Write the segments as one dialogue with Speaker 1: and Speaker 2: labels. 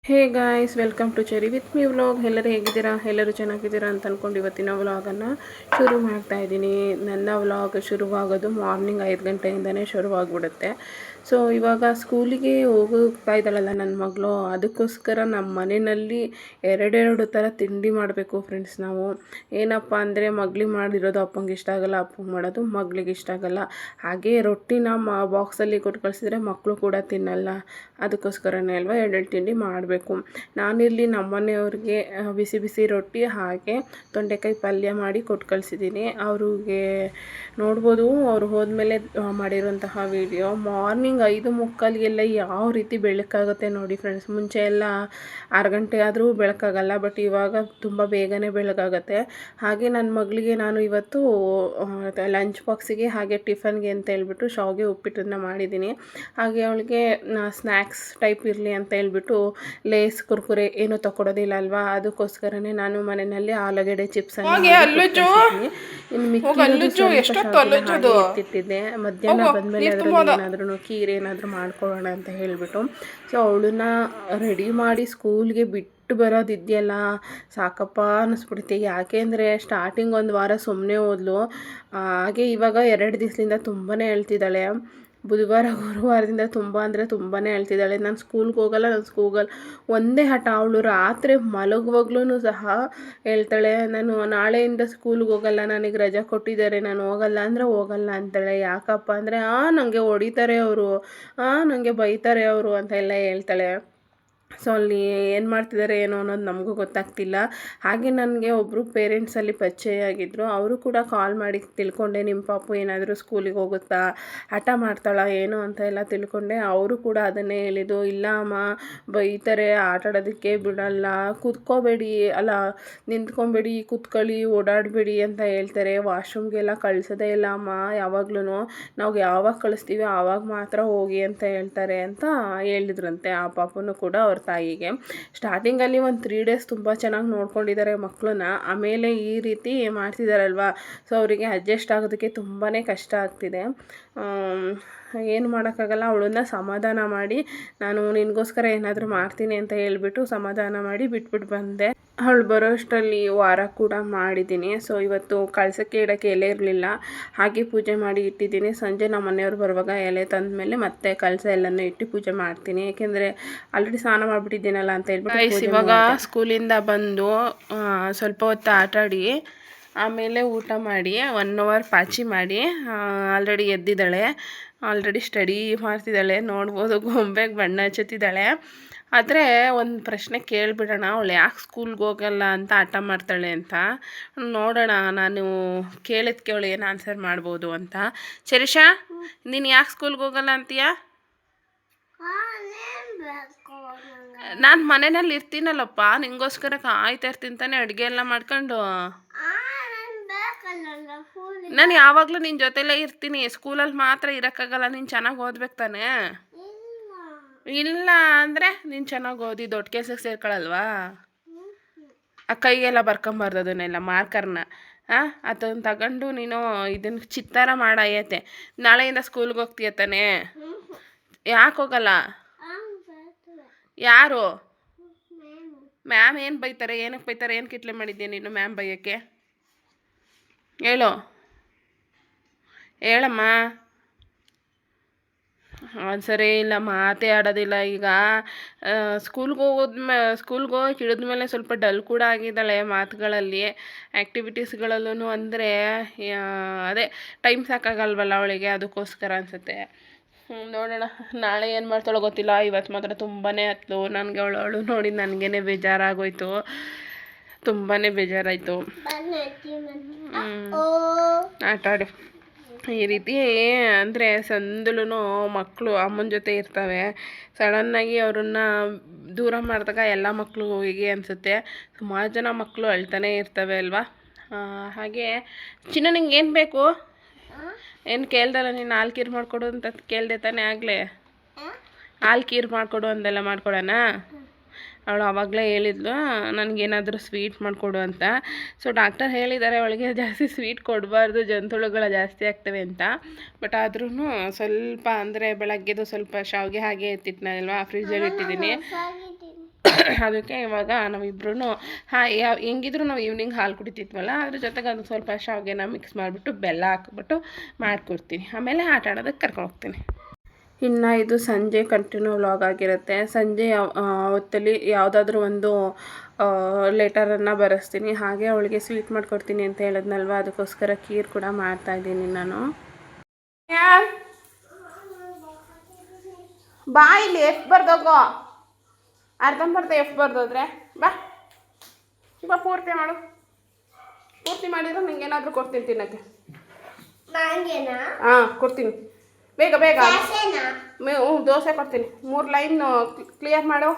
Speaker 1: Hey guys, welcome to Cherry with me vlog. ಎಲ್ಲರೂ ಹೇಗಿದ್ದೀರಾ? ಎಲ್ಲರೂ ಚೆನ್ನಾಗಿದ್ದೀರಾ ಅಂತ ಅಂದ್ಕೊಂಡು ಇವತ್ತಿನ ವ್ಲಾಗನ್ನು ಶುರು ಮಾಡ್ತಾ ಇದ್ದೀನಿ. ನನ್ನ ವ್ಲಾಗ್ ಶುರುವಾಗೋದು ಮಾರ್ನಿಂಗ್ 5 ಗಂಟೆಯಿಂದನೇ ಶುರುವಾಗ್ಬಿಡುತ್ತೆ. ಸೊ ಇವಾಗ ಸ್ಕೂಲಿಗೆ ಹೋಗ್ತಾ ಇದ್ದಾಳಲ್ಲ ನನ್ನ ಮಗಳು, ಅದಕ್ಕೋಸ್ಕರ ನಮ್ಮ ಮನೆಯಲ್ಲಿ ಎರಡೆರಡು ಥರ ತಿಂಡಿ ಮಾಡಬೇಕು ಫ್ರೆಂಡ್ಸ್. ನಾವು ಏನಪ್ಪ ಅಂದರೆ ಮಗಳಿಗೆ ಮಾಡಿರೋದು ಅಪ್ಪಂಗೆ ಇಷ್ಟ ಆಗಲ್ಲ, ಅಪ್ಪಂಗೆ ಮಾಡೋದು ಮಗಳಿಗೆ ಇಷ್ಟ ಆಗಲ್ಲ. ಹಾಗೆ ರೊಟ್ಟಿನ ಬಾಕ್ಸಲ್ಲಿ ಕೊಟ್ಟು ಕಳಿಸಿದ್ರೆ ಮಕ್ಕಳು ಕೂಡ ತಿನ್ನಲ್ಲ. ಅದಕ್ಕೋಸ್ಕರನೇ ಅಲ್ವಾ ಎರಡೆರಡು ತಿಂಡಿ ಮಾಡಬೇಕು. ನಾನಿಲ್ಲಿ ನಮ್ಮನೆಯವ್ರಿಗೆ ಬಿಸಿ ಬಿಸಿ ರೊಟ್ಟಿ ಹಾಗೆ ತೊಂಡೆಕಾಯಿ ಪಲ್ಯ ಮಾಡಿ ಕೊಟ್ಟು ಕಳಿಸಿದ್ದೀನಿ. ಅವ್ರಿಗೆ ನೋಡ್ಬೋದು, ಅವ್ರು ಹೋದ್ಮೇಲೆ ಮಾಡಿರುವಂತಹ ವಿಡಿಯೋ. ಮಾರ್ನಿಂಗ್ 5:45ಗೆಲ್ಲ ಯಾವ ರೀತಿ ಬೆಳಕಾಗುತ್ತೆ ನೋಡಿ ಫ್ರೆಂಡ್ಸ್. ಮುಂಚೆ ಎಲ್ಲ 6 ಗಂಟೆ ಆದರೂ ಬೆಳಕಾಗಲ್ಲ, ಬಟ್ ಇವಾಗ ತುಂಬ ಬೇಗನೆ ಬೆಳಕಾಗುತ್ತೆ. ಹಾಗೆ ನನ್ನ ಮಗಳಿಗೆ ನಾನು ಇವತ್ತು ಲಂಚ್ ಬಾಕ್ಸಿಗೆ ಹಾಗೆ ಟಿಫನ್ಗೆ ಅಂತ ಹೇಳ್ಬಿಟ್ಟು ಶಾವಿಗೆ ಉಪ್ಪಿಟ್ಟನ್ನು ಮಾಡಿದ್ದೀನಿ. ಹಾಗೆ ಅವಳಿಗೆ ಸ್ನ್ಯಾಕ್ಸ್ ಟೈಪ್ ಇರಲಿ ಅಂತ ಹೇಳ್ಬಿಟ್ಟು ಲೇಸ್ ಕುರ್ಕುರೆ ಏನೂ ತಗೊಡೋದಿಲ್ಲ ಅಲ್ವಾ, ಅದಕ್ಕೋಸ್ಕರನೇ ನಾನು ಮನೆಯಲ್ಲಿ ಆಲೂಗಡ್ಡೆ ಚಿಪ್ಸನ್ನು ಎತ್ತಿಟ್ಟಿದ್ದೆ. ಮಧ್ಯಾಹ್ನ ಬಂದಮೇಲೆ ಅದರಲ್ಲಿ ಏನಾದ್ರೂ ಖೀರ್ ಏನಾದರೂ ಮಾಡ್ಕೊಳ್ಳೋಣ ಅಂತ ಹೇಳಿಬಿಟ್ಟು. ಸೊ ಅವಳನ್ನ ರೆಡಿ ಮಾಡಿ ಸ್ಕೂಲ್ಗೆ ಬಿಟ್ಟು ಬರೋದಿದೆಯಲ್ಲ, ಸಾಕಪ್ಪ ಅನ್ನಿಸ್ಬಿಡುತ್ತೆ. ಯಾಕೆ ಅಂದರೆ ಸ್ಟಾರ್ಟಿಂಗ್ 1 ವಾರ ಸುಮ್ಮನೆ ಹೋದ್ಲು. ಹಾಗೆ ಇವಾಗ 2 ದಿವಸದಿಂದ ತುಂಬಾ ಹೇಳ್ತಿದ್ದಾಳೆ. ಬುಧವಾರ ಗುರುವಾರದಿಂದ ತುಂಬ ಅಂದರೆ ತುಂಬಾ ಹೇಳ್ತಿದ್ದಾಳೆ, ನಾನು ಸ್ಕೂಲ್ಗೆ ಹೋಗಲ್ಲ, ನಾನು ಸ್ಕೂಲಲ್ಲಿ ಒಂದೇ ಹಠ. ಅವಳು ರಾತ್ರಿ ಮಲಗುವಾಗ್ಲೂ ಸಹ ಹೇಳ್ತಾಳೆ, ನಾನು ನಾಳೆಯಿಂದ ಸ್ಕೂಲ್ಗೆ ಹೋಗಲ್ಲ, ನನಗೆ ರಜೆ ಕೊಟ್ಟಿದ್ದಾರೆ, ನಾನು ಹೋಗಲ್ಲ ಅಂದರೆ ಹೋಗಲ್ಲ ಅಂತಾಳೆ. ಯಾಕಪ್ಪ ಅಂದರೆ ನನಗೆ ಹೊಡಿತಾರೆ ಅವರು, ನನಗೆ ಬೈತಾರೆ ಅವರು ಅಂತ ಎಲ್ಲ ಹೇಳ್ತಾಳೆ. ಸೊ ಅಲ್ಲಿ ಏನು ಮಾಡ್ತಿದ್ದಾರೆ ಏನೋ ಅನ್ನೋದು ನಮಗೂ ಗೊತ್ತಾಗ್ತಿಲ್ಲ. ಹಾಗೆ ನನಗೆ ಒಬ್ಬರು ಪೇರೆಂಟ್ಸಲ್ಲಿ ಪರಿಚಯ ಆಗಿದ್ದರು. ಅವರು ಕೂಡ ಕಾಲ್ ಮಾಡಿ ತಿಳ್ಕೊಂಡೆ, ನಿಮ್ಮ ಪಾಪು ಏನಾದರೂ ಸ್ಕೂಲಿಗೆ ಹೋಗುತ್ತಾ, ಹಠ ಮಾಡ್ತಾಳಾ ಏನು ಅಂತ ಎಲ್ಲ ತಿಳ್ಕೊಂಡೆ. ಅವರು ಕೂಡ ಅದನ್ನೇ ಹೇಳಿದ್ದು, ಇಲ್ಲ ಅಮ್ಮ ಬೈತಾರೆ, ಆಟಾಡೋದಕ್ಕೆ ಬಿಡಲ್ಲ, ಕೂತ್ಕೋಬೇಡಿ, ಅಲ್ಲ ನಿಂತ್ಕೊಬೇಡಿ, ಕೂತ್ಕೊಳ್ಳಿ, ಓಡಾಡಬೇಡಿ ಅಂತ ಹೇಳ್ತಾರೆ. ವಾಶ್ರೂಮ್ಗೆಲ್ಲ ಕಳಿಸೋದೇ ಇಲ್ಲ ಅಮ್ಮ, ಯಾವಾಗ್ಲೂ ನಾವು ಯಾವಾಗ ಕಳಿಸ್ತೀವಿ ಆವಾಗ ಮಾತ್ರ ಹೋಗಿ ಅಂತ ಹೇಳ್ತಾರೆ ಅಂತ ಹೇಳಿದ್ರಂತೆ ಆ ಪಾಪನು ಕೂಡ ಅವ್ರ ತಾಯಿಗೆ. ಸ್ಟಾರ್ಟಿಂಗಲ್ಲಿ ಒಂದು 3 ಡೇಸ್ ತುಂಬ ಚೆನ್ನಾಗಿ ನೋಡ್ಕೊಂಡಿದ್ದಾರೆ ಮಕ್ಕಳನ್ನ, ಆಮೇಲೆ ಈ ರೀತಿ ಮಾಡ್ತಿದ್ದಾರಲ್ವ, ಸೊ ಅವರಿಗೆ ಅಡ್ಜಸ್ಟ್ ಆಗೋದಕ್ಕೆ ತುಂಬಾ ಕಷ್ಟ ಆಗ್ತಿದೆ. ಏನು ಮಾಡೋಕ್ಕಾಗಲ್ಲ. ಅವಳನ್ನ ಸಮಾಧಾನ ಮಾಡಿ, ನಾನು ನಿನಗೋಸ್ಕರ ಏನಾದರೂ ಮಾಡ್ತೀನಿ ಅಂತ ಹೇಳಿಬಿಟ್ಟು ಸಮಾಧಾನ ಮಾಡಿ ಬಿಟ್ಬಿಟ್ಟು ಬಂದೆ. ಅವಳು ಬರೋ ಅಷ್ಟರಲ್ಲಿ ವಾರ ಕೂಡ ಮಾಡಿದ್ದೀನಿ. ಸೊ ಇವತ್ತು ಕಳಸಕ್ಕೆ ಇಡೋಕ್ಕೆ ಎಲೆ ಇರಲಿಲ್ಲ, ಹಾಗೆ ಪೂಜೆ ಮಾಡಿ ಇಟ್ಟಿದ್ದೀನಿ. ಸಂಜೆ ನಮ್ಮ ಮನೆಯವ್ರು ಬರುವಾಗ ಎಲೆ ತಂದಮೇಲೆ ಮತ್ತೆ ಕಳಸ ಎಲ್ಲನೂ ಇಟ್ಟು ಪೂಜೆ ಮಾಡ್ತೀನಿ. ಏಕೆಂದರೆ ಆಲ್ರೆಡಿ ಸ್ನಾನ ಮಾಡಿಬಿಟ್ಟಿದ್ದೀನಲ್ಲ ಅಂತ ಹೇಳ್ಬಿಟ್ಟು. ಇವಾಗ ಸ್ಕೂಲಿಂದ ಬಂದು ಸ್ವಲ್ಪ ಹೊತ್ತು ಆಟಾಡಿ ಆಮೇಲೆ ಊಟ ಮಾಡಿ 1 ಅವರ್ ಪಾಚಿ ಮಾಡಿ ಆಲ್ರೆಡಿ ಎದ್ದಿದ್ದಾಳೆ. ಆಲ್ರೆಡಿ ಸ್ಟಡಿ ಮಾಡ್ತಿದ್ದಾಳೆ. ನೋಡ್ಬೋದು, ಗೊಂಬೆಗೆ ಬಣ್ಣ ಹಚ್ಚುತ್ತಿದ್ದಾಳೆ. ಆದರೆ ಒಂದು ಪ್ರಶ್ನೆ ಕೇಳಿಬಿಡೋಣ, ಅವಳು ಯಾಕೆ ಸ್ಕೂಲ್ಗೆ ಹೋಗಲ್ಲ ಅಂತ ಹಠ ಮಾಡ್ತಾಳೆ ಅಂತ ನೋಡೋಣ. ನಾನು ಕೇಳಿದ್ಕೆ ಅವಳು ಏನು ಆನ್ಸರ್ ಮಾಡ್ಬೋದು ಅಂತ. ಚರಿಷಾ, ನೀನು ಯಾಕೆ ಸ್ಕೂಲ್ಗೆ ಹೋಗಲ್ಲ ಅಂತೀಯಾ? ನಾನು ಮನೆಯಲ್ಲಿ ಇರ್ತೀನಲ್ಲಪ್ಪ, ನಿಂಗೋಸ್ಕರ ಕಾಯ್ತಾ ಇರ್ತೀನಿ ತಾನೆ, ಅಡುಗೆ ಎಲ್ಲ ಮಾಡ್ಕೊಂಡು. ನಾನು ಯಾವಾಗಲೂ ನಿನ್ನ ಜೊತೆಲೇ ಇರ್ತೀನಿ, ಸ್ಕೂಲಲ್ಲಿ ಮಾತ್ರ ಇರೋಕ್ಕಾಗಲ್ಲ. ನೀನು ಚೆನ್ನಾಗಿ ಓದ್ಬೇಕು ತಾನೇ. ಇಲ್ಲ ಅಂದರೆ ನೀನು ಚೆನ್ನಾಗಿ ಓದಿ ದೊಡ್ಡ ಕೆಲಸಕ್ಕೆ ಸೇರ್ಕೊಳ್ಳಲ್ವಾ? ಆ ಕೈಗೆಲ್ಲ ಬರ್ಕೊಂಬಾರ್ದು ಅದನ್ನೆಲ್ಲ ಮಾರ್ಕರ್ನ. ಅದನ್ನು ತಗೊಂಡು ನೀನು ಇದನ್ನು ಚಿತ್ತಾರ ಮಾಡಾಯತ್ತೆ. ನಾಳೆಯಿಂದ ಸ್ಕೂಲ್ಗೆ ಹೋಗ್ತೀಯ ತಾನೇ? ಯಾಕೆ ಹೋಗಲ್ಲ? ಯಾರು ಮ್ಯಾಮ್? ಏನು ಬೈತಾರೆ? ಏನಕ್ಕೆ ಬೈತಾರೆ? ಏನು ಕಿಟ್ಲೆ ಮಾಡಿದ್ದೆ ನೀನು ಮ್ಯಾಮ್ ಬೈಯೋಕ್ಕೆ? ಹೇಳು, ಹೇಳಮ್ಮ. ಸರಿ ಇಲ್ಲ, ಮಾತೇ ಆಡೋದಿಲ್ಲ. ಈಗ ಸ್ಕೂಲ್ಗೆ ಹೋಗಿ ಹಿಡಿದ್ಮೇಲೆ ಸ್ವಲ್ಪ ಡಲ್ ಕೂಡ ಆಗಿದ್ದಾಳೆ ಮಾತುಗಳಲ್ಲಿ, ಆ್ಯಕ್ಟಿವಿಟೀಸ್ಗಳಲ್ಲೂ. ಅಂದರೆ ಅದೇ ಟೈಮ್ ಸಾಕಾಗಲ್ವಲ್ಲ ಅವಳಿಗೆ, ಅದಕ್ಕೋಸ್ಕರ ಅನಿಸುತ್ತೆ. ನೋಡೋಣ ನಾಳೆ ಏನು ಮಾಡ್ತಾಳೋ ಗೊತ್ತಿಲ್ಲ. ಇವತ್ತು ಮಾತ್ರ ತುಂಬಾ ಹತ್ಲು. ನನಗೆ ಅವಳು ನೋಡಿ ನನಗೇ ಬೇಜಾರಾಗೋಯ್ತು, ತುಂಬಾ ಬೇಜಾರಾಯಿತು. ಆಟಾಡಿ ಈ ರೀತಿ ಅಂದರೆ ಸಂದಲೂ ಮಕ್ಕಳು ಅಮ್ಮನ ಜೊತೆ ಇರ್ತವೆ. ಸಡನ್ನಾಗಿ ಅವ್ರನ್ನ ದೂರ ಮಾಡಿದಾಗ ಎಲ್ಲ ಮಕ್ಕಳು ಹೀಗೆ ಅನಿಸುತ್ತೆ. ಸುಮಾರು ಜನ ಮಕ್ಕಳು ಅಳ್ತಾನೆ ಇರ್ತವೆ ಅಲ್ವಾ. ಹಾಗೆ ಚಿನ್ನ, ನಿಂಗೆ ಏನು ಬೇಕು? ಏನು ಕೇಳ್ದಲ್ಲ ನೀನು? ಹಾಲು ಕೀರು ಮಾಡಿಕೊಡು ಅಂತ ಕೇಳಿದೆ ತಾನೇ ಆಗಲೇ? ಹಾಲು ಕೀರು ಮಾಡಿಕೊಡು ಅಂದೆಲ್ಲ ಮಾಡ್ಕೊಡೋಣ. ಅವಳು ಆವಾಗಲೇ ಹೇಳಿದ್ಲು ನನಗೇನಾದರೂ ಸ್ವೀಟ್ ಮಾಡಿಕೊಡು ಅಂತ. ಸೊ ಡಾಕ್ಟರ್ ಹೇಳಿದ್ದಾರೆ ಅವಳಿಗೆ ಜಾಸ್ತಿ ಸ್ವೀಟ್ ಕೊಡಬಾರ್ದು, ಜಂತುಳುಗಳು ಜಾಸ್ತಿ ಆಗ್ತವೆ ಅಂತ. ಬಟ್ ಆದ್ರೂ ಸ್ವಲ್ಪ ಅಂದರೆ ಬೆಳಗ್ಗೆದು ಸ್ವಲ್ಪ ಶಾವಿಗೆ ಹಾಗೆ ಎತ್ತಿಟ್ನಲ್ವಾ, ಫ್ರಿಜ್ಜಲ್ಲಿ ಇಟ್ಟಿದ್ದೀನಿ. ಅದಕ್ಕೆ ಇವಾಗ ನಾವಿಬ್ರು ಹೆಂಗಿದ್ರು ನಾವು ಈವ್ನಿಂಗ್ ಹಾಲು ಕುಡಿತಿದ್ವಲ್ಲ ಅದ್ರ ಜೊತೆಗೆ ಅದು ಸ್ವಲ್ಪ ಶಾವಿಗೆನ ಮಿಕ್ಸ್ ಮಾಡಿಬಿಟ್ಟು ಬೆಲ್ಲ ಹಾಕ್ಬಿಟ್ಟು ಮಾಡಿಕೊಡ್ತೀನಿ. ಆಮೇಲೆ ಆಟ ಆಡೋದಕ್ಕೆ ಕರ್ಕೊಂಡು ಹೋಗ್ತೀನಿ. ಇನ್ನು ಇದು ಸಂಜೆ ಕಂಟಿನ್ಯೂ ವ್ಲಾಗ್ ಆಗಿರುತ್ತೆ. ಸಂಜೆ ಹೊತ್ತಲ್ಲಿ ಯಾವುದಾದ್ರೂ ಒಂದು ಲೆಟರನ್ನು ಬರೆಸ್ತೀನಿ. ಹಾಗೆ ಅವಳಿಗೆ ಸ್ವೀಟ್ ಮಾಡಿಕೊಡ್ತೀನಿ ಅಂತ ಹೇಳಿದ್ನಲ್ವ, ಅದಕ್ಕೋಸ್ಕರ ಖೀರ್ ಕೂಡ ಮಾಡ್ತಾಯಿದ್ದೀನಿ ನಾನು. ಬಾ ಇಲ್ಲಿ ಎಫ್ ಬರ್ದೋಗೋ, ಅರ್ಧಂಬರ್ಧ ಎಫ್ ಬರ್ದೋದ್ರೆ ಬಾ ಬಾ, ಪೂರ್ತಿ ಮಾಡು. ಪೂರ್ತಿ ಮಾಡಿದ್ರೆ ನಿಂಗೇನಾದರೂ ಕೊಡ್ತೀನಿ ತಿನ್ನೋಕ್ಕೆ. ಹಾಂ ಕೊಡ್ತೀನಿ, ಬೇಗ ಬೇಗ. ದೋಸೆ ಕೊಡ್ತೀನಿ. 3 ಲೈನ್ ಕ್ಲಿಯರ್ ಮಾಡು.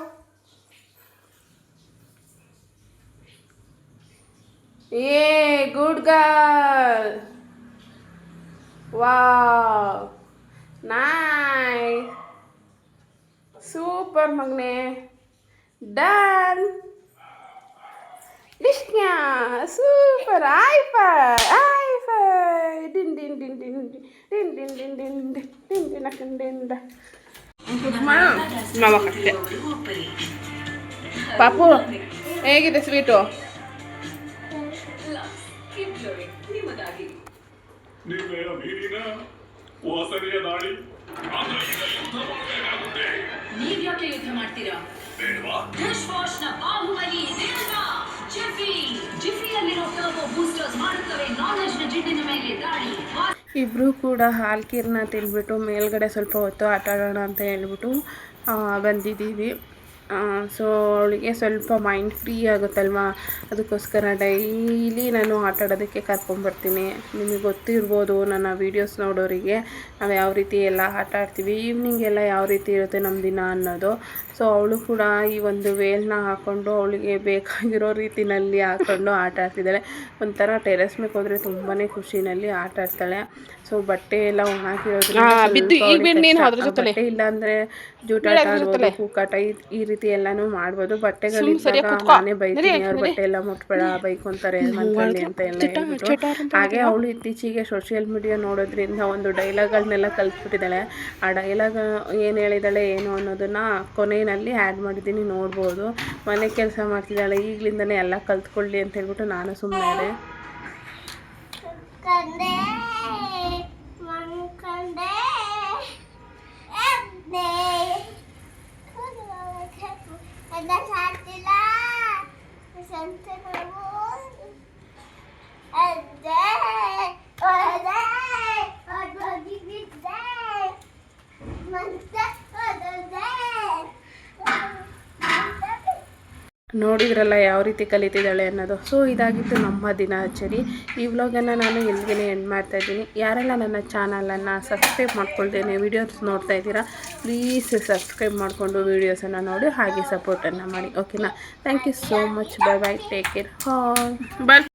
Speaker 1: ಏ good girl, wow nice, super ಮಗನೇ, ಡನ್. ಡಿಶ್ನ್ಯಾ ಸೂಪರ್, ಐಫೈ ಡಿನ್ ಡಿನ್ ಡಿನ್ ಡಿನ್ ಡಿನ್ ಡಿನ್ ಡಿನ್ ಡಿನ್ ಡಿನ್ ಡಿನ್ ಡಿನ್ ಡಿನ್ ಡಿನ್. ನವಕಟ್ಟೆ ಪಾಪು, ಹೇಗಿದೆ ಸ್ವೀಟು?
Speaker 2: ನೀವ್ಯಾಕೆ ಯುದ್ಧ ಮಾಡ್ತೀರಾ?
Speaker 1: ಇಬ್ಬರು ಕೂಡ ಹಾಲು ಖೀರನ್ನ ತಿಂದ್ಬಿಟ್ಟು ಮೇಲ್ಗಡೆ ಸ್ವಲ್ಪ ಹೊತ್ತು ಆಟ ಆಡೋಣ ಅಂತ ಹೇಳ್ಬಿಟ್ಟು ಬಂದಿದ್ದೀವಿ. ಸೊ ಅವಳಿಗೆ ಸ್ವಲ್ಪ ಮೈಂಡ್ ಫ್ರೀ ಆಗುತ್ತಲ್ವ, ಅದಕ್ಕೋಸ್ಕರ ಡೈಲಿ ನಾನು ಆಟ ಆಡೋದಕ್ಕೆ ಕರ್ಕೊಂಬರ್ತೀನಿ. ನಿಮಗೆ ಗೊತ್ತಿರ್ಬೋದು ನನ್ನ ವೀಡಿಯೋಸ್ ನೋಡೋರಿಗೆ ನಾವು ಯಾವ ರೀತಿ ಎಲ್ಲ ಆಟ ಆಡ್ತೀವಿ, ಈವ್ನಿಂಗ್ ಎಲ್ಲ ಯಾವ ರೀತಿ ಇರುತ್ತೆ ನಮ್ಮ ದಿನ ಅನ್ನೋದು. ಸೊ ಅವಳು ಕೂಡ ಈ ಒಂದು ವೇಲ್ನ ಹಾಕ್ಕೊಂಡು ಅವಳಿಗೆ ಬೇಕಾಗಿರೋ ರೀತಿಯಲ್ಲಿ ಹಾಕ್ಕೊಂಡು ಆಟ ಆಡ್ತಿದ್ದಾಳೆ. ಒಂಥರ ಟೆರೆಸ್ ಮೇಲೆ ಹೋದರೆ ತುಂಬಾ ಖುಷಿನಲ್ಲಿ ಆಟ ಆಡ್ತಾಳೆ. ಸೊ ಬಟ್ಟೆ ಎಲ್ಲ ಒಣಗಿರೋದ್ರಿಂದ ಬಟ್ಟೆ ಇಲ್ಲ ಅಂದರೆ ಜೂಟಾಟ ಆಡ್ಬೋದು, ಕೂಕಾಟ ಈ ರೀತಿ ಎಲ್ಲನೂ ಮಾಡ್ಬೋದು. ಬಟ್ಟೆಗಳಿದ್ದಾಗ ನಾನೇ ಬೈತೀನಿ, ಅವ್ರ ಬಟ್ಟೆ ಎಲ್ಲ ಮುಟ್ಬೇಡ ಬೈಕೊಂತಾರೆ ಮನೆಯಲ್ಲಿ ಅಂತ ಎಲ್ಲ ಹೇಳ್ಬಿಟ್ಟು. ಹಾಗೆ ಅವಳು ಇತ್ತೀಚೆಗೆ ಸೋಷಿಯಲ್ ಮೀಡಿಯಾ ನೋಡೋದ್ರಿಂದ ಒಂದು ಡೈಲಾಗ್ಗಳನ್ನೆಲ್ಲ ಕಲಿಸ್ಬಿಟ್ಟಿದ್ದಾಳೆ. ಆ ಡೈಲಾಗ್ ಏನು ಹೇಳಿದಾಳೆ ಏನು ಅನ್ನೋದನ್ನು ಕೊನೆಯಲ್ಲಿ ಆ್ಯಡ್ ಮಾಡಿದ್ದೀನಿ, ನೋಡ್ಬೋದು. ಮನೆ ಕೆಲಸ ಮಾಡ್ತಿದ್ದಾಳೆ, ಈಗಲಿಂದನೇ ಎಲ್ಲ ಕಲ್ತ್ಕೊಳ್ಳಿ ಅಂತ ಹೇಳ್ಬಿಟ್ಟು ನಾನು ಸುಮ್ಮನೆ ಅದೇ. ನೋಡಿದ್ರಲ್ಲ ಯಾವ ರೀತಿ ಕಲಿತಿದ್ದಾಳೆ ಅನ್ನೋದು. ಸೊ ಇದಾಗಿತ್ತು ನಮ್ಮ ದಿನಾಚರಿ. ಈ ವ್ಲಾಗನ್ನು ನಾನು ಇಲ್ಲಿಗೆ ಎಂಡ್ ಮಾಡ್ತಾಯಿದ್ದೀನಿ. ಯಾರೆಲ್ಲ ನನ್ನ ಚಾನಲನ್ನು ಸಬ್ಸ್ಕ್ರೈಬ್ ಮಾಡ್ಕೊಳ್ತೇನೆ ವೀಡಿಯೋಸ್ ನೋಡ್ತಾ ಇದ್ದೀರಾ, ಪ್ಲೀಸ್ ಸಬ್ಸ್ಕ್ರೈಬ್ ಮಾಡಿಕೊಂಡು ವೀಡಿಯೋಸನ್ನು ನೋಡಿ ಹಾಗೆ ಸಪೋರ್ಟನ್ನು ಮಾಡಿ. ಓಕೆನಾ? Thank you so much. Bye bye, take care. Bye.